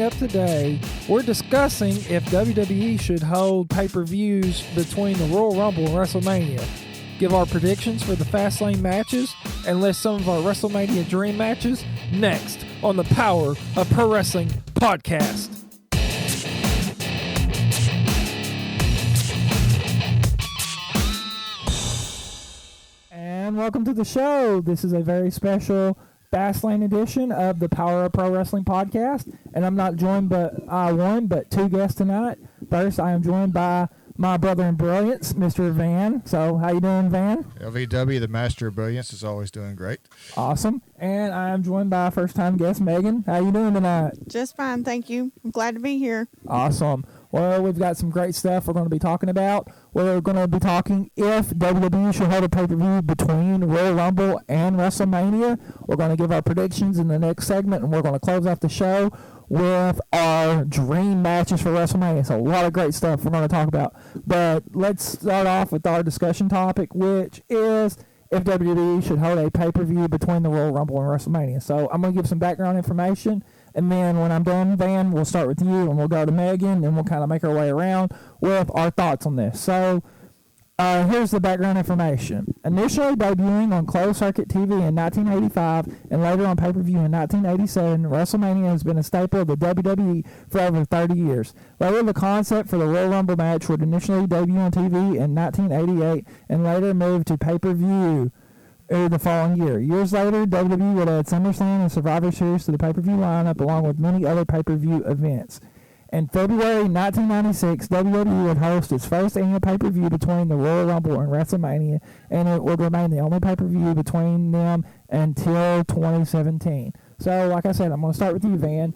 up today, we're discussing if WWE should hold pay-per-views between the Royal Rumble and WrestleMania, give our predictions for the Fastlane matches, and list some of our WrestleMania dream matches next on the Power of Pro Wrestling podcast. And welcome to the show. This is a very special Fastlane edition of the Power of Pro Wrestling podcast, and I'm not joined by one, but two guests tonight. First, I am joined by my brother in brilliance, Mr. Van. So, how you doing, Van? LVW, the master of brilliance, is always doing great. Awesome. And I am joined by first-time guest, Megan. How you doing tonight? Just fine, thank you. I'm glad to be here. Awesome. Well, we've got some great stuff we're going to be talking about. We're going to be talking if WWE should hold a pay-per-view between Royal Rumble and WrestleMania. We're going to give our predictions in the next segment, and we're going to close off the show with our dream matches for WrestleMania. So a lot of great stuff we're going to talk about. But let's start off with our discussion topic, which is if WWE should hold a pay-per-view between the Royal Rumble and WrestleMania. So I'm going to give some background information, and then when I'm done, Van, we'll start with you, and we'll go to Megan, and we'll kind of make our way around with our thoughts on this. So here's the background information. Initially debuting on closed-circuit TV in 1985 and later on pay-per-view in 1987, WrestleMania has been a staple of the WWE for over 30 years. Later, the concept for the Royal Rumble match would initially debut on TV in 1988 and later move to pay-per-view the following year. Years later, WWE would add SummerSlam and Survivor Series to the pay-per-view lineup along with many other pay-per-view events. In February 1996, WWE would host its first annual pay-per-view between the Royal Rumble and WrestleMania, and it would remain the only pay-per-view between them until 2017. So, like I said, I'm going to start with you, Van.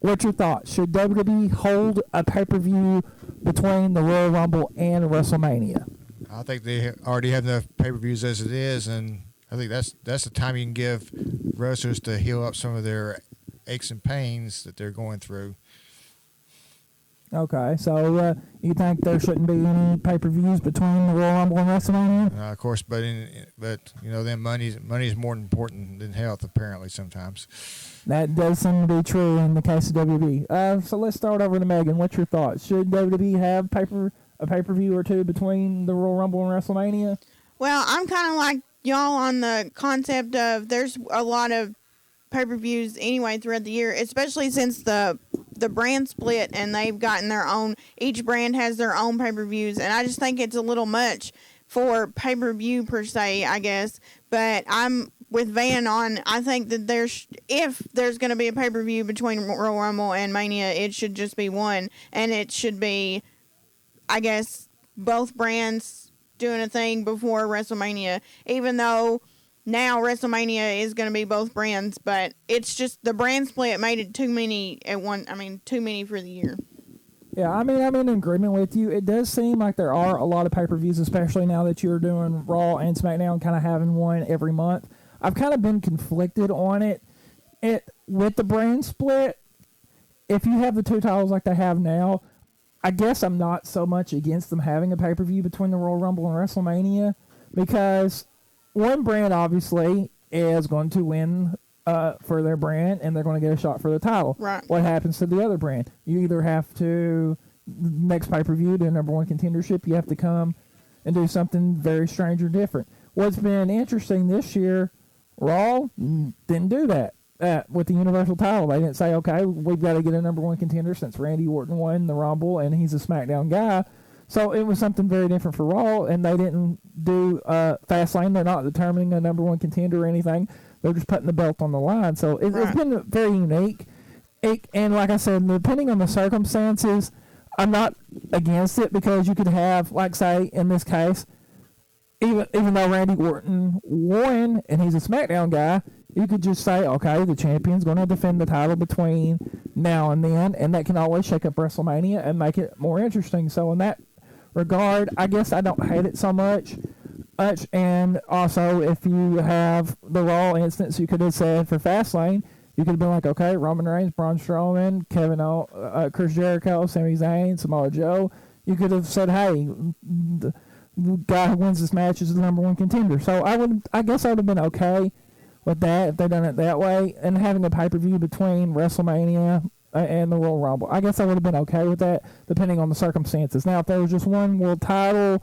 What's your thoughts? Should WWE hold a pay-per-view between the Royal Rumble and WrestleMania? I think they already have enough pay-per-views as it is, and I think that's the time you can give wrestlers to heal up some of their aches and pains that they're going through. Okay, so you think there shouldn't be any pay-per-views between the Royal Rumble and WrestleMania? Of course, but you know, then money's more important than health apparently sometimes. That does seem to be true in the case of WWE. So let's start over to Megan. What's your thoughts? Should WWE have a pay-per-view or two between the Royal Rumble and WrestleMania? Well, I'm kind of like y'all on the concept of there's a lot of pay-per-views anyway throughout the year, especially since the brand split and they've gotten their own, each brand has their own pay-per-views, and I just think it's a little much for pay-per-view per se, I guess. But I'm with Van on, I think that if there's going to be a pay-per-view between Royal Rumble and Mania, it should just be one, and it should be, I guess, both brands doing a thing before WrestleMania, even though now WrestleMania is going to be both brands, but it's just the brand split made it too many too many for the year. Yeah, I mean, I'm in agreement with you. It does seem like there are a lot of pay-per-views, especially now that you're doing Raw and SmackDown, kind of having one every month. I've kind of been conflicted on it. With the brand split, if you have the two titles like they have now, I guess I'm not so much against them having a pay-per-view between the Royal Rumble and WrestleMania, because one brand obviously is going to win for their brand, and they're going to get a shot for the title. Right. What happens to the other brand? You either have to, next pay-per-view, to number one contendership, you have to come and do something very strange or different. What's been interesting this year, Raw didn't do that. With the Universal title, they didn't say, okay, we've got to get a number one contender since Randy Orton won the Rumble and he's a SmackDown guy. So it was something very different for Raw, and they didn't do Fastlane. They're not determining a number one contender or anything. They're just putting the belt on the line. So it's been very unique. And like I said, depending on the circumstances, I'm not against it, because you could have, like, say, in this case, even though Randy Orton won and he's a SmackDown guy, you could just say, okay, the champion's going to defend the title between now and then, and that can always shake up WrestleMania and make it more interesting. So in that regard, I guess I don't hate it so much. And also, if you have the Raw instance, you could have said for Fastlane, you could have been like, okay, Roman Reigns, Braun Strowman, Chris Jericho, Sami Zayn, Samoa Joe. You could have said, hey, the guy who wins this match is the number one contender. So I guess I would have been okay with that if they done it that way. And having a pay-per-view between WrestleMania and the Royal Rumble. I guess I would have been okay with that, depending on the circumstances. Now, if there was just one world title,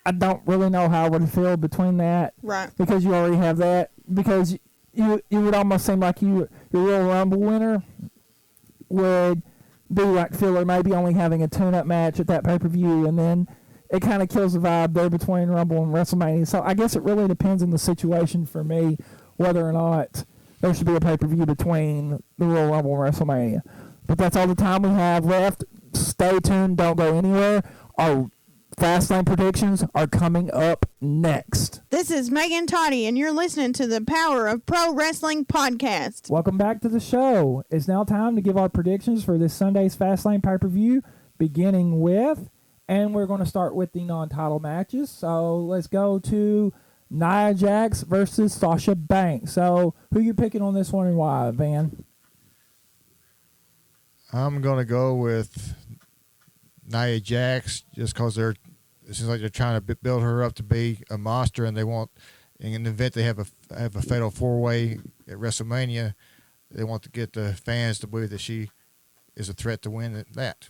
I don't really know how I would feel between that. Right. Because you already have that. Because you would almost seem like your Royal Rumble winner would be like filler, maybe only having a tune-up match at that pay-per-view, and then it kind of kills the vibe there between Rumble and WrestleMania. So I guess it really depends on the situation for me whether or not there should be a pay-per-view between the Royal Rumble and WrestleMania. But that's all the time we have left. Stay tuned. Don't go anywhere. Our Fastlane predictions are coming up next. This is Megan Toddy, and you're listening to the Power of Pro Wrestling podcast. Welcome back to the show. It's now time to give our predictions for this Sunday's Fastlane pay-per-view, beginning with, and we're going to start with the non-title matches. So let's go to Nia Jax versus Sasha Banks. So who you picking on this one and why, Van? I'm going to go with Nia Jax just because it seems like they're trying to build her up to be a monster, and they want, in the event they have a fatal four-way at WrestleMania, they want to get the fans to believe that she is a threat to win that.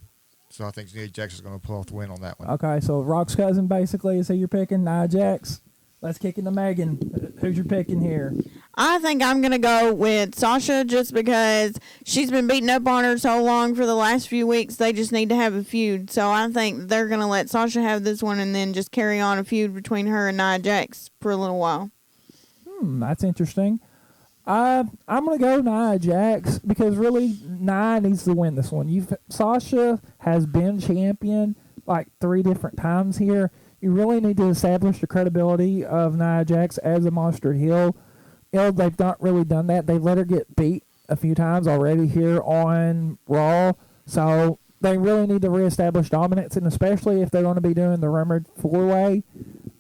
So I think Nia Jax is going to pull off the win on that one. Okay, so Rock's cousin basically is who you're picking, Nia Jax. Let's kick into Megan. Who's your picking here? I think I'm going to go with Sasha just because she's been beating up on her so long for the last few weeks. They just need to have a feud. So I think they're going to let Sasha have this one and then just carry on a feud between her and Nia Jax for a little while. That's interesting. I'm going to go Nia Jax because really Nia needs to win this one. Sasha has been champion like 3 different times here. You really need to establish the credibility of Nia Jax as a monster heel. They've not really done that. They've let her get beat a few times already here on Raw. So they really need to reestablish dominance, and especially if they're going to be doing the rumored 4-way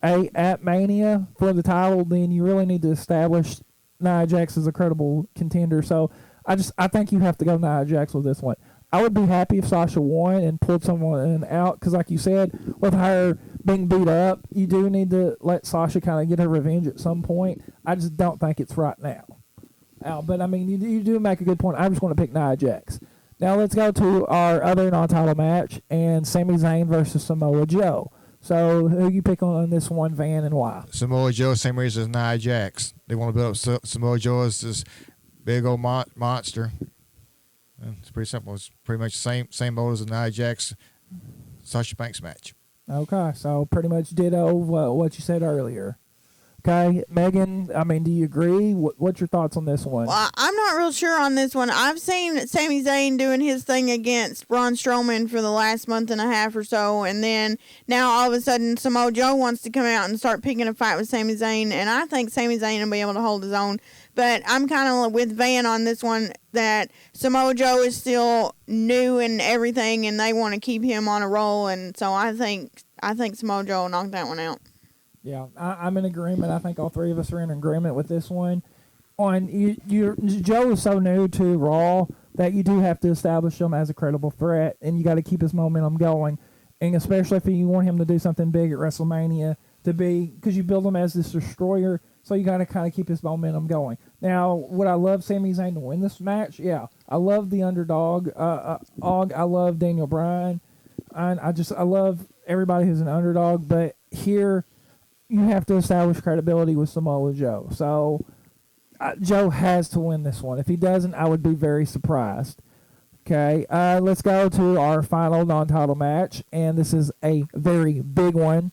at Mania for the title, then you really need to establish Nia Jax as a credible contender. So I think you have to go Nia Jax with this one. I would be happy if Sasha won and pulled someone out because, like you said, with her being beat up, you do need to let Sasha kind of get her revenge at some point. I just don't think it's right now. But, I mean, you do make a good point. I just want to pick Nia Jax. Now let's go to our other non-title match, and Sami Zayn versus Samoa Joe. So who you pick on this one, Van, and why? Samoa Joe, same reason as Nia Jax. They want to build up Samoa Joe as this big old monster. And it's pretty simple. It's pretty much the same mode as the Nia Jax Sasha Banks match. Okay, so pretty much ditto what you said earlier. Okay, Megan, I mean, do you agree? What's your thoughts on this one? Well, I'm not real sure on this one. I've seen Sami Zayn doing his thing against Braun Strowman for the last month and a half or so, and then now all of a sudden Samoa Joe wants to come out and start picking a fight with Sami Zayn, and I think Sami Zayn will be able to hold his own. But I'm kind of with Van on this one that Samoa Joe is still new and everything, and they want to keep him on a roll, and so I think Samoa Joe will knock that one out. Yeah, I'm in agreement. I think all three of us are in agreement with this one. Joe is so new to Raw that you do have to establish him as a credible threat, and you got to keep his momentum going. And especially if you want him to do something big at WrestleMania, because you build him as this destroyer, so you got to kind of keep his momentum going. Now, would I love Sami Zayn to win this match? Yeah, I love the underdog. I love Daniel Bryan. I love everybody who's an underdog, but here you have to establish credibility with Samoa Joe. So Joe has to win this one. If he doesn't, I would be very surprised. Okay, let's go to our final non-title match, and this is a very big one.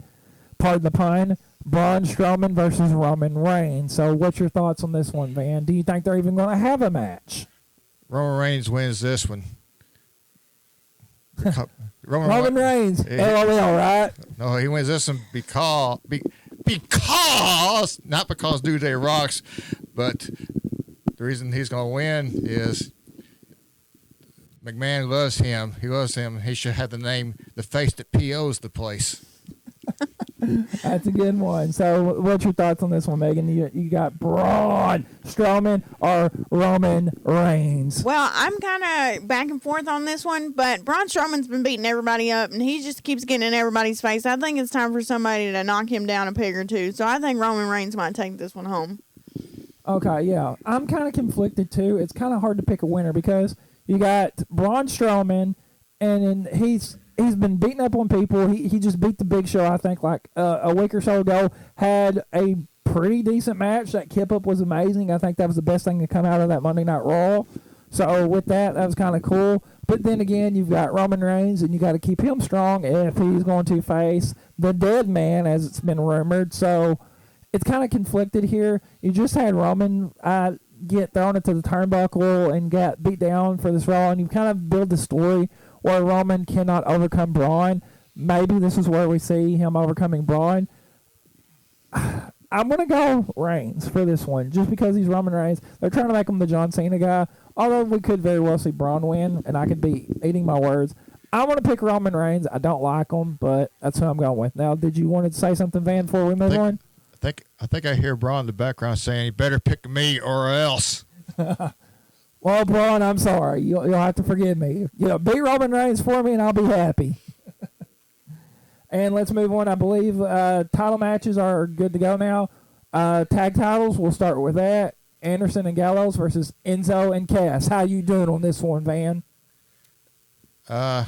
Pardon the pun. Braun Strowman versus Roman Reigns. So what's your thoughts on this one, Van? Do you think they're even going to have a match? Roman Reigns wins this one. Roman Reigns. LOL, right? No, he wins this one because not because New Day rocks, but the reason he's going to win is McMahon loves him. He loves him. He should have the name, the face that POs the place. That's a good one. So what's your thoughts on this one, Megan? You got Braun Strowman or Roman Reigns? Well, I'm kind of back and forth on this one, but Braun Strowman's been beating everybody up, and he just keeps getting in everybody's face. I think it's time for somebody to knock him down a peg or two. So I think Roman Reigns might take this one home. Okay, yeah. I'm kind of conflicted, too. It's kind of hard to pick a winner because You got Braun Strowman, and then he's been beating up on people. He just beat the Big Show, I think, like a week or so ago. Had a pretty decent match. That Kip Up was amazing. I think that was the best thing to come out of that Monday Night Raw. So with that was kind of cool. But then again, you've got Roman Reigns, and you got to keep him strong if he's going to face the Dead Man, as it's been rumored. So it's kind of conflicted here. You just had Roman get thrown into the turnbuckle and got beat down for this Raw, and you kind of build the story where Roman cannot overcome Braun. Maybe this is where we see him overcoming Braun. I'm going to go Reigns for this one, just because he's Roman Reigns. They're trying to make him the John Cena guy, although we could very well see Braun win, and I could be eating my words. I'm going to pick Roman Reigns. I don't like him, but that's who I'm going with. Now, did you want to say something, Van, before we move on? I think I hear Braun in the background saying, "You better pick me or else." Well, Braun, I'm sorry. You'll have to forgive me. Beat Roman Reigns for me, and I'll be happy. And let's move on. I believe title matches are good to go now. Tag titles, we'll start with that. Anderson and Gallows versus Enzo and Cass. How you doing on this one, Van? I'm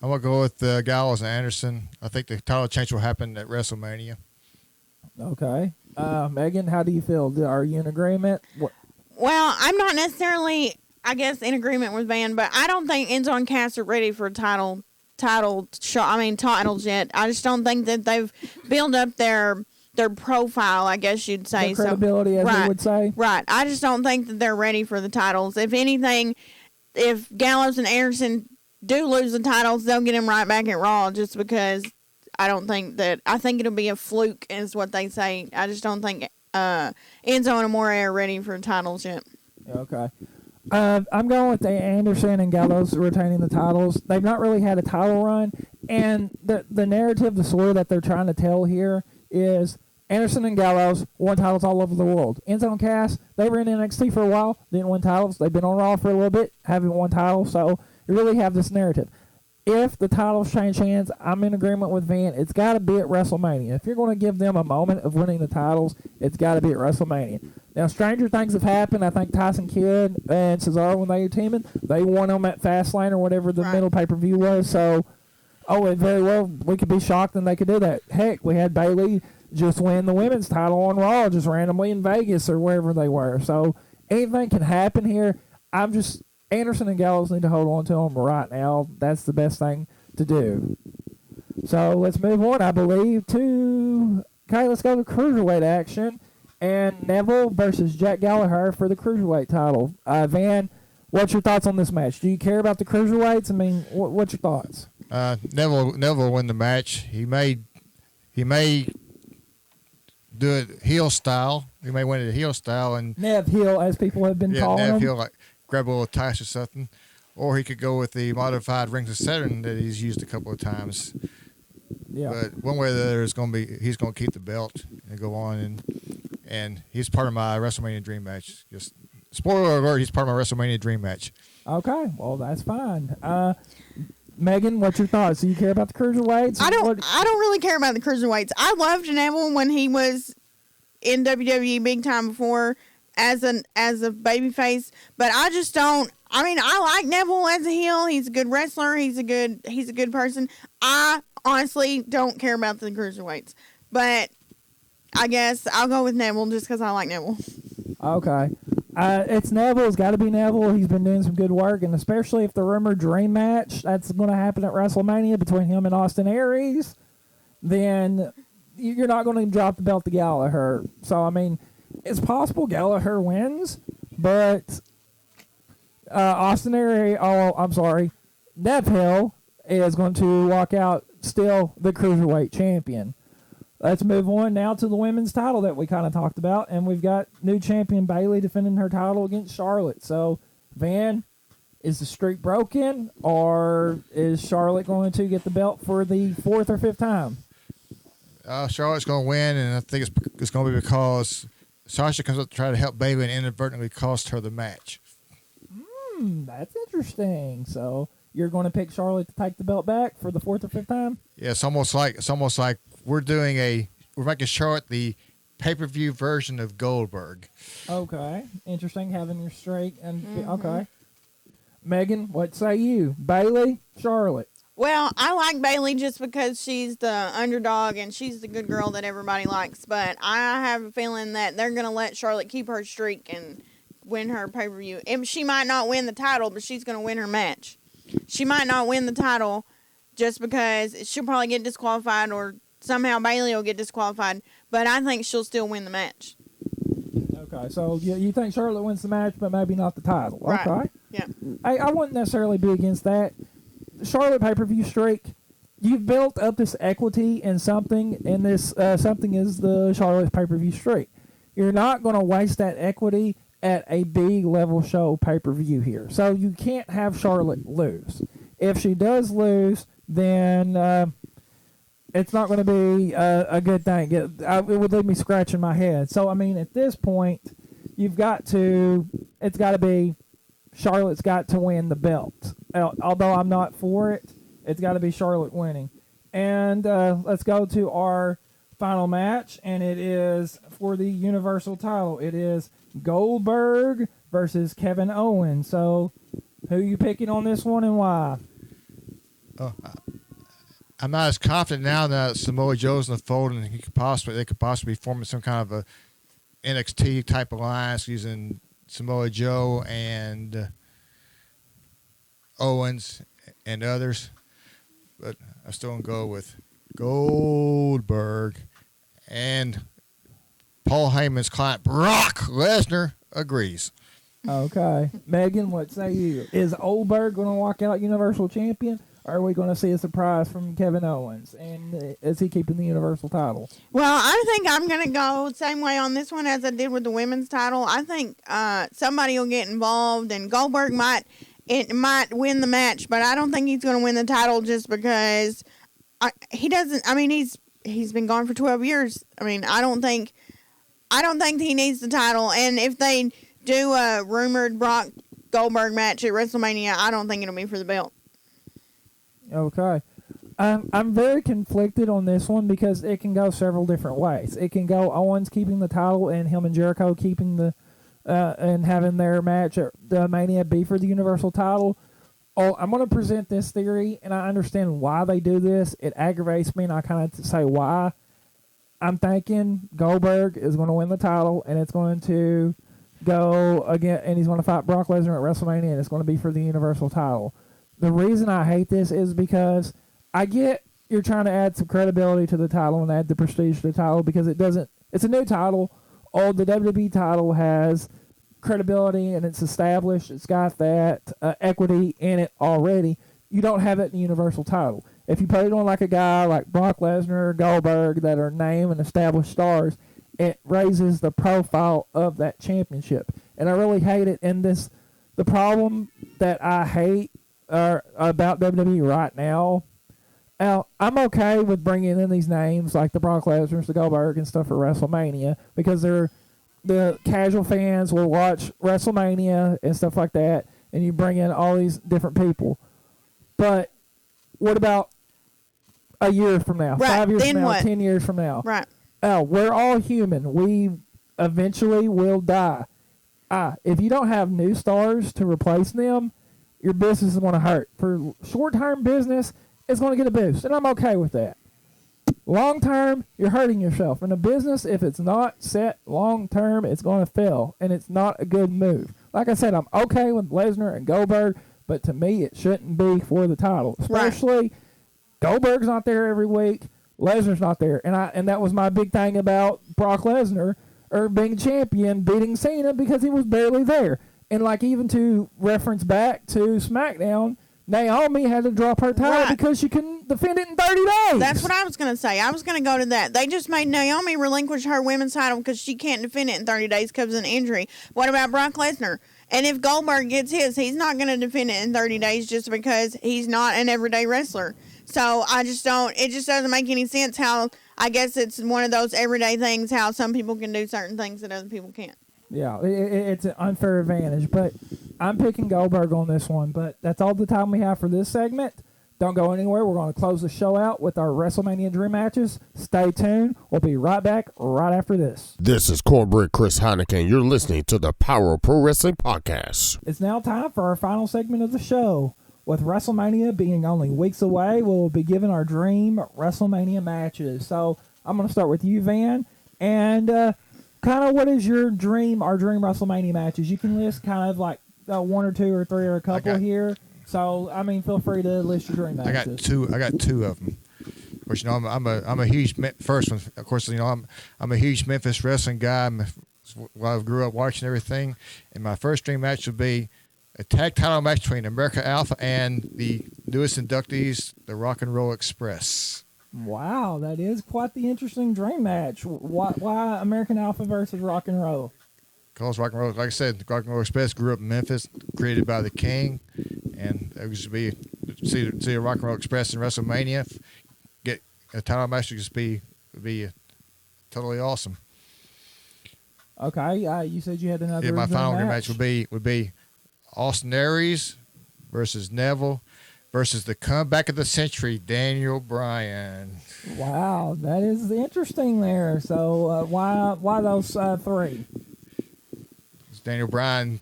going to go with Gallows and Anderson. I think the title change will happen at WrestleMania. Okay. Megan, how do you feel? Are you in agreement? Well, I'm not necessarily, I guess, in agreement with Van, but I don't think Enzo and Cass are ready for titles yet. I just don't think that they've built up their profile, I guess you'd say. The credibility, as they would say. Right. I just don't think that they're ready for the titles. If anything, if Gallows and Anderson do lose the titles, they'll get them right back at Raw, just because I think it'll be a fluke, is what they say. I just don't think Enzo and Amore are ready for titles yet. Okay. I'm going with the Anderson and Gallows retaining the titles. They've not really had a title run, and the narrative, the story that they're trying to tell here is Anderson and Gallows won titles all over the world. Enzo and Cass, they were in NXT for a while, didn't win titles. They've been on Raw for a little bit, haven't won titles, so you really have this narrative. If the titles change hands, I'm in agreement with Van. It's got to be at WrestleMania. If you're going to give them a moment of winning the titles, it's got to be at WrestleMania. Now, stranger things have happened. I think Tyson Kidd and Cesaro, when they were teaming, they won them at Fastlane or whatever the middle pay-per-view was. So, it very well, we could be shocked and they could do that. Heck, we had Bayley just win the women's title on Raw just randomly in Vegas or wherever they were. So, anything can happen here. Anderson and Gallows need to hold on to them right now. That's the best thing to do. So let's move on, I believe, let's go to Cruiserweight action. And Neville versus Jack Gallagher for the Cruiserweight title. Van, what's your thoughts on this match? Do you care about the Cruiserweights? I mean, what's your thoughts? Neville will win the match. He may do it heel style. He may win it heel style. And Nev heel, as people have been calling him. Nev heel, like grab a little Tice or something. Or he could go with the modified Rings of Saturn that he's used a couple of times. Yeah. But one way or the other, he's going to keep the belt and go on. And he's part of my WrestleMania Dream Match. Just spoiler alert, he's part of my WrestleMania Dream Match. Okay, well, that's fine. Megan, what's your thoughts? Do you care about the Cruiserweights? I don't really care about the Cruiserweights. I loved Neville when he was in WWE big time before as a babyface, but I just don't. I mean, I like Neville as a heel. He's a good wrestler. He's a good person. I honestly don't care about the Cruiserweights, but I guess I'll go with Neville just because I like Neville. Okay. It's Neville. It's got to be Neville. He's been doing some good work, and especially if the rumored dream match that's going to happen at WrestleMania between him and Austin Aries, then you're not going to drop the belt to Gallagher. So, I mean, it's possible Gallagher wins, but Neville is going to walk out still the Cruiserweight champion. Let's move on now to the women's title that we kind of talked about, and we've got new champion Bayley defending her title against Charlotte. So, Van, is the streak broken, or is Charlotte going to get the belt for the fourth or fifth time? Charlotte's going to win, and I think it's going to be because Sasha comes up to try to help Bayley and inadvertently cost her the match. That's interesting. So you're going to pick Charlotte to take the belt back for the fourth or fifth time? Yeah, it's almost like we're making Charlotte the pay-per-view version of Goldberg. Okay, interesting having your streak and okay. Megan, what say you? Bailey, Charlotte? Well, I like Bailey just because she's the underdog and she's the good girl that everybody likes. But I have a feeling that they're going to let Charlotte keep her streak and win her pay-per-view. And she might not win the title, but she's going to win her match. She might not win the title just because she'll probably get disqualified or somehow Bailey will get disqualified. But I think she'll still win the match. Okay, so you think Charlotte wins the match, but maybe not the title. Right. Okay. Yeah. I wouldn't necessarily be against that. Charlotte pay-per-view streak, you've built up this equity in something, and this something is the Charlotte pay-per-view streak. You're not going to waste that equity at a big level show pay-per-view here. So you can't have Charlotte lose. If she does lose, then it's not going to be a good thing. It would leave me scratching my head. So, I mean, at this point, it's got to be Charlotte's got to win the belt. Although I'm not for it, it's got to be Charlotte winning. And let's go to our final match, and it is for the Universal title. It is Goldberg versus Kevin Owens. So, who are you picking on this one and why? I'm not as confident now that Samoa Joe's in the fold, and they could possibly be forming some kind of a NXT type alliance using Samoa Joe and Owens and others. But I still gonna go with Goldberg, and Paul Heyman's client Brock Lesnar agrees. Okay, Megan, what say you? Is Goldberg going to walk out Universal Champion? Or are we going to see a surprise from Kevin Owens? And is he keeping the Universal title? Well, I think I'm going to go the same way on this one as I did with the women's title. I think somebody will get involved, and Goldberg might win the match, but I don't think he's going to win the title just because he doesn't. I mean, he's been gone for 12 years. I mean, I don't think he needs the title. And if they do a rumored Brock Goldberg match at WrestleMania, I don't think it'll be for the belt. Okay. I'm very conflicted on this one because it can go several different ways. It can go Owens keeping the title and him and Jericho keeping the and having their match at the Mania be for the Universal title. Oh, I'm going to present this theory, and I understand why they do this. It aggravates me, and I kind of say why. I'm thinking Goldberg is going to win the title, and it's going to go again, and he's going to fight Brock Lesnar at WrestleMania, and it's going to be for the Universal title. The reason I hate this is because I get you're trying to add some credibility to the title and add the prestige to the title because it's a new title. Oh, the WWE title has credibility and it's established. It's got that equity in it already. You don't have it in the Universal title. If you put it on like a guy like Brock Lesnar or Goldberg that are name and established stars, it raises the profile of that championship. And I really hate it. And the problem that I hate about WWE right now, I'm okay with bringing in these names like the Brock Lesnar's, the Goldberg and stuff for WrestleMania because the casual fans will watch WrestleMania and stuff like that, and you bring in all these different people. But what about a year from now, right, 5 years from now, what? 10 years from now? Right. We're all human. We eventually will die. If you don't have new stars to replace them, your business is going to hurt. For short-term business, it's going to get a boost, and I'm okay with that. Long-term, you're hurting yourself. In a business, if it's not set long-term, it's going to fail, and it's not a good move. Like I said, I'm okay with Lesnar and Goldberg, but to me, it shouldn't be for the title. Especially, Goldberg's not there every week. Lesnar's not there. And that was my big thing about Brock Lesnar being champion, beating Cena, because he was barely there. And like even to reference back to SmackDown, Naomi had to drop her title because she couldn't defend it in 30 days. That's what I was going to say. I was going to go to that. They just made Naomi relinquish her women's title because she can't defend it in 30 days because of an injury. What about Brock Lesnar? And if Goldberg gets his, he's not going to defend it in 30 days just because he's not an everyday wrestler. So it just doesn't make any sense how, I guess it's one of those everyday things, how some people can do certain things that other people can't. Yeah, it's an unfair advantage, but I'm picking Goldberg on this one. But that's all the time we have for this segment. Don't go anywhere. We're going to close the show out with our WrestleMania Dream Matches. Stay tuned. We'll be right back right after this. This is Cornbread Chris Heineken. You're listening to the Power of Pro Wrestling Podcast. It's now time for our final segment of the show. With WrestleMania being only weeks away, we'll be giving our dream WrestleMania matches. So I'm going to start with you, Van. And kind of what is your dream, our dream WrestleMania matches? You can list kind of like one or two or three or a couple here. So, I mean, feel free to list your dream matches. I got two of them. Of course, I'm a huge first one. Of course, I'm a huge Memphis wrestling guy. I grew up watching everything, and my first dream match would be a tag title match between America Alpha and the newest inductees, the Rock and Roll Express. Wow, that is quite the interesting dream match. Why American Alpha versus Rock and Roll? Because Rock and Roll, like I said, Rock and Roll Express grew up in Memphis, created by the King, and it would just be see a Rock and Roll Express in WrestleMania, get a title match would just be totally awesome. Okay, you said you had another. Yeah, my final dream match match would be Austin Aries versus Neville versus the comeback of the century, Daniel Bryan. Wow, that is interesting there. So why those three? Daniel Bryan,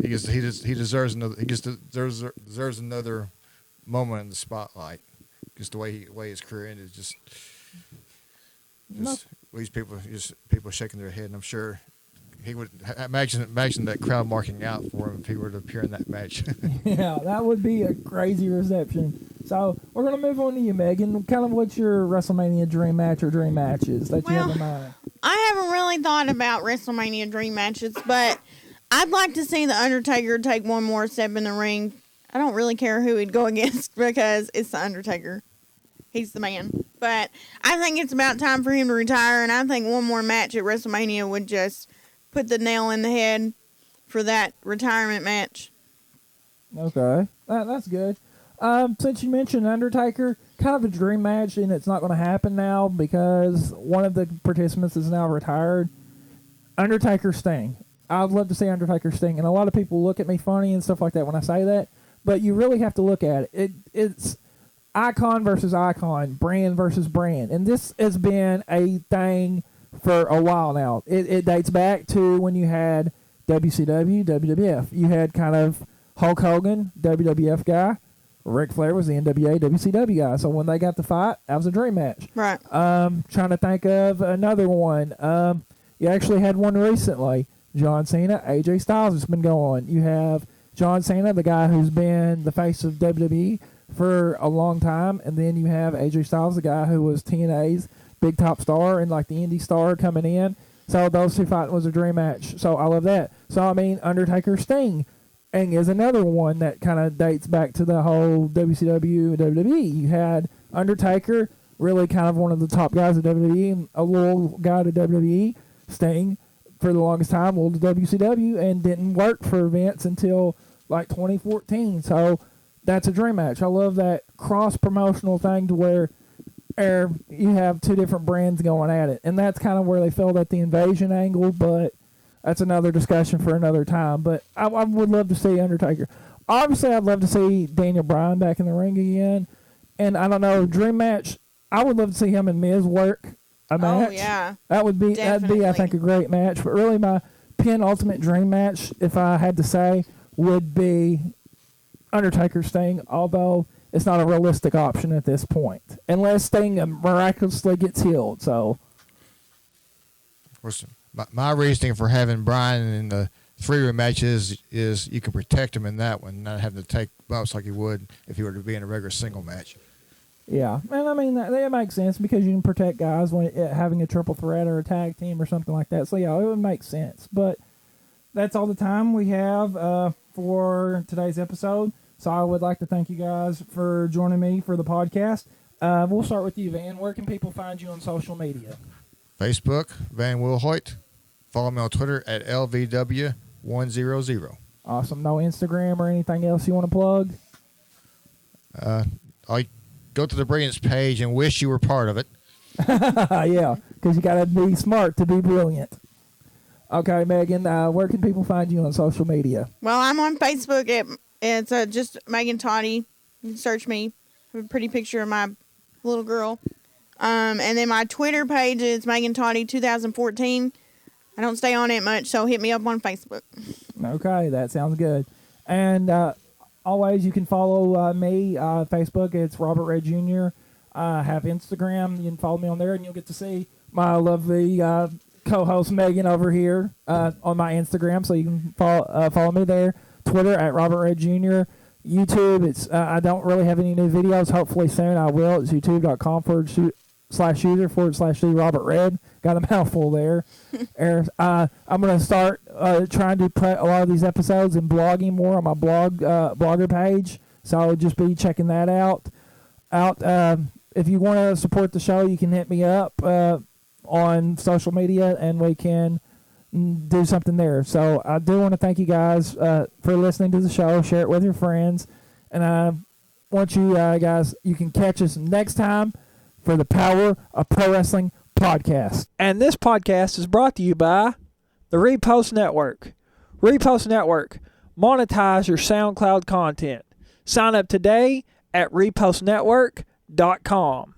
he deserves another moment in the spotlight. Just the way his career ended, just these people shaking their head, and I'm sure he would imagine that crowd marking out for him if he were to appear in that match. Yeah, that would be a crazy reception. So we're gonna move on to you, Megan. Kind of what's your WrestleMania dream match or dream matches that you have in mind? I haven't really thought about WrestleMania dream matches, but I'd like to see The Undertaker take one more step in the ring. I don't really care who he'd go against because it's The Undertaker. He's the man. But I think it's about time for him to retire, and I think one more match at WrestleMania would just put the nail in the head for that retirement match. Okay, that's good. Since you mentioned Undertaker, kind of a dream match, and it's not going to happen now because one of the participants is now retired. Undertaker Sting. I'd love to see Undertaker Sting, and a lot of people look at me funny and stuff like that when I say that, but you really have to look at it. It's icon versus icon, brand versus brand, and this has been a thing for a while now. It dates back to when you had WCW, WWF. You had kind of Hulk Hogan, WWF guy. Ric Flair was the NWA, WCW guy. So when they got the fight, that was a dream match. Right. Trying to think of another one. You actually had one recently. John Cena, AJ Styles has been going. You have John Cena, the guy who's been the face of WWE for a long time, and then you have AJ Styles, the guy who was TNA's big top star and like the indie star coming in. So those two fighting was a dream match. So I love that. So I mean, Undertaker Sting is another one that kind of dates back to the whole WCW and WWE. You had Undertaker, really kind of one of the top guys at WWE, and a little guy to WWE. Sting, for the longest time, to WCW, and didn't work for Vince until like 2014. So that's a dream match. I love that cross-promotional thing to where you have two different brands going at it. And that's kind of where they felt at the invasion angle, but that's another discussion for another time. But I would love to see Undertaker. Obviously, I'd love to see Daniel Bryan back in the ring again. And I don't know, dream match, I would love to see him and Miz work a match. Oh, yeah. That'd be, Definitely. I think, a great match. But really, my penultimate dream match, if I had to say, would be Undertaker Sting, although it's not a realistic option at this point, unless Sting miraculously gets healed. So, Of course, my reasoning for having Bryan in the three-way matches is you can protect him in that one, not having to take bumps like he would if he were to be in a regular single match. yeah, and I mean that makes sense because you can protect guys when having a triple threat or a tag team or something like that. So yeah, it would make sense. But that's all the time we have for today's episode. So I would like to thank you guys for joining me for the podcast. We'll start with you, Van. Where can people find you on social media? Facebook, Van Wilhoit. Follow me on Twitter at LVW100. Awesome. No Instagram or anything else you want to plug? I go to the Brilliance page and wish you were part of it. Yeah, because you got to be smart to be brilliant. Okay, Megan, where can people find you on social media? Well, I'm on Facebook. It's just Megan Toddy. You can search me. I have a pretty picture of my little girl. And then my Twitter page is Megan Toddy 2014. I don't stay on it much, so hit me up on Facebook. Okay, that sounds good. And always, you can follow me. Facebook, it's Robert Red Jr. I have Instagram. You can follow me on there, and you'll get to see my lovely co-host Megan over here on my Instagram. So you can follow me there. Twitter at Robert Red Jr. YouTube, it's I don't really have any new videos. Hopefully soon I will. It's youtube.com/user/the Robert Red. Got a mouthful there. I'm going to start trying to put a lot of these episodes and blogging more on my blogger page. So I'll just be checking that out. If you want to support the show, you can hit me up on social media, and we can do something there. So I do want to thank you guys for listening to the show. Share it with your friends. And I want you guys, you can catch us next time for the Power of Pro Wrestling podcast. And this podcast is brought to you by the Repost Network. Repost Network. Monetize your SoundCloud content. Sign up today at repostnetwork.com.